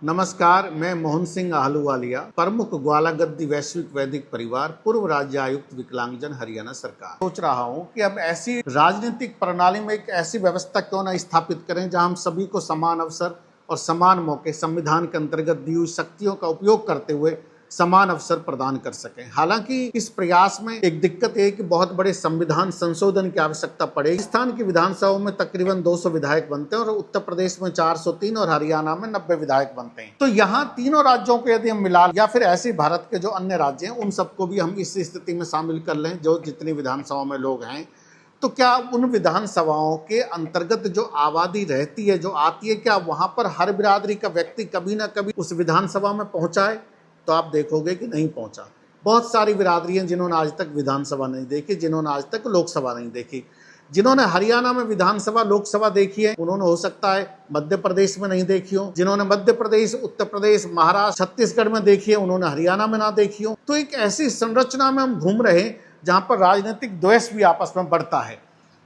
नमस्कार, मैं मोहन सिंह आहलूवालिया, प्रमुख ग्वाला गद्दी वैश्विक वैदिक परिवार, पूर्व राज्य आयुक्त विकलांगजन, हरियाणा सरकार। सोच रहा हूं कि अब ऐसी राजनीतिक प्रणाली में एक ऐसी व्यवस्था क्यों न स्थापित करें जहां हम सभी को समान अवसर और समान मौके संविधान के अंतर्गत दी हुई शक्तियों का उपयोग करते हुए समान अवसर प्रदान कर सकें। हालांकि इस प्रयास में एक दिक्कत है कि बहुत बड़े संविधान संशोधन की आवश्यकता पड़ेगी। राजस्थान की विधानसभा में तकरीबन 200 विधायक बनते हैं और उत्तर प्रदेश में 403 और हरियाणा में 90 विधायक बनते हैं। तो यहाँ तीनों राज्यों को यदि हम मिला या फिर ऐसे भारत के जो अन्य राज्य हैं उन सबको भी हम इस स्थिति में शामिल कर लें जो जितनी विधानसभा में लोग हैं, तो क्या उन विधानसभाओं के अंतर्गत जो आबादी रहती है, जो आती है, क्या वहां पर हर बिरादरी का व्यक्ति कभी ना कभी उस विधानसभा में पहुंचा है? तो आप देखोगे कि नहीं पहुंचा। बहुत सारी बिरादरियां जिन्होंने आज तक विधानसभा नहीं देखी, जिन्होंने आज तक लोकसभा नहीं देखी, जिन्होंने हरियाणा में विधानसभा लोकसभा देखी है, उन्होंने हो सकता है मध्य प्रदेश में नहीं देखी हो। जिन्होंने मध्य प्रदेश, उत्तर प्रदेश, महाराष्ट्र, छत्तीसगढ़ में देखी है, उन्होंने हरियाणा में ना देखी हो। तो एक ऐसी संरचना में हम घूम रहे हैं जहां पर राजनीतिक द्वेष भी आपस में बढ़ता है।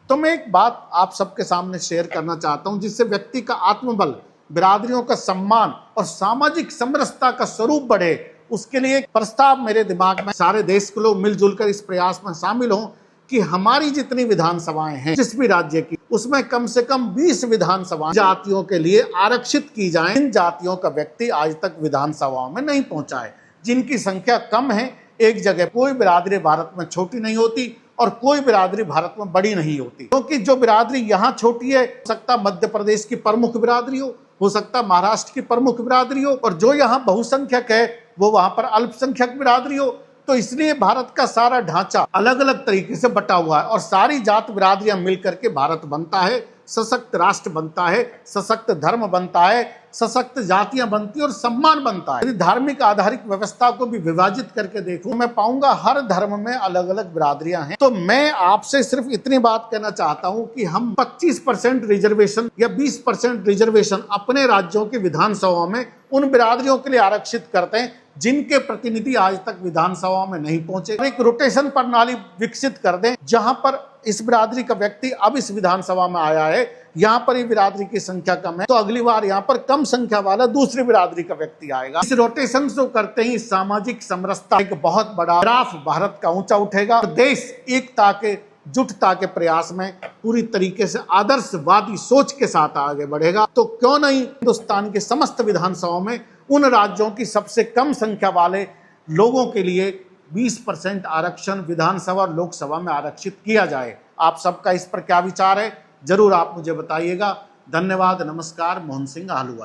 तो मैं एक बात आप सबके सामने शेयर करना चाहता हूं जिससे व्यक्ति का आत्मबल, बिरादरियों का सम्मान और सामाजिक समरसता का स्वरूप बढ़े। उसके लिए एक प्रस्ताव मेरे दिमाग में, सारे देश के लोग मिलजुल कर इस प्रयास में शामिल हों कि हमारी जितनी विधानसभाएं हैं जिस भी राज्य की, उसमें कम से कम 20 विधानसभाएं जातियों के लिए आरक्षित की जाएं। इन जातियों का व्यक्ति आज तक विधानसभाओं में नहीं पहुंचा है, जिनकी संख्या कम है। एक जगह कोई बिरादरी भारत में छोटी नहीं होती और कोई बिरादरी भारत में बड़ी नहीं होती, क्योंकि जो बिरादरी यहाँ छोटी है, हो सकता मध्य प्रदेश की प्रमुख बिरादरी हो सकता महाराष्ट्र की प्रमुख बिरादरी हो, और जो यहाँ बहुसंख्यक है वो वहां पर अल्पसंख्यक बिरादरी हो। तो इसलिए भारत का सारा ढांचा अलग अलग तरीके से बटा हुआ है और सारी जात बिरादरियां मिलकर के भारत बनता है, सशक्त राष्ट्र बनता है, सशक्त धर्म बनता है, सशक्त जातियां बनती है और सम्मान बनता है। यदि धार्मिक आधारित व्यवस्था को भी विभाजित करके देखूं, मैं पाऊंगा हर धर्म में अलग अलग बिरादरियां हैं। तो मैं आपसे सिर्फ इतनी बात कहना चाहता हूं कि हम 25% रिजर्वेशन या 20% रिजर्वेशन अपने राज्यों की विधानसभा में उन बिरादरियों के लिए आरक्षित करते हैं जिनके प्रतिनिधि आज तक विधानसभा में नहीं पहुंचे। एक रोटेशन प्रणाली विकसित कर दें जहां पर इस बिरादरी का व्यक्ति अब इस विधानसभा में आया है, यहां पर ही बिरादरी की संख्या कम है, तो अगली बार यहां पर कम संख्या वाला दूसरी बिरादरी का व्यक्ति आएगा। इस रोटेशन को करते ही सामाजिक समरसता एक बहुत बड़ा ग्राफ भारत का ऊंचा उठेगा। देश एकता के, जुटता के प्रयास में पूरी तरीके से आदर्शवादी सोच के साथ आगे बढ़ेगा। तो क्यों नहीं हिंदुस्तान के समस्त विधानसभाओं में उन राज्यों की सबसे कम संख्या वाले लोगों के लिए 20% आरक्षण विधानसभा और लोकसभा में आरक्षित किया जाए। आप सबका इस पर क्या विचार है, जरूर आप मुझे बताइएगा। धन्यवाद। नमस्कार। मोहन सिंह आहलूवालिया।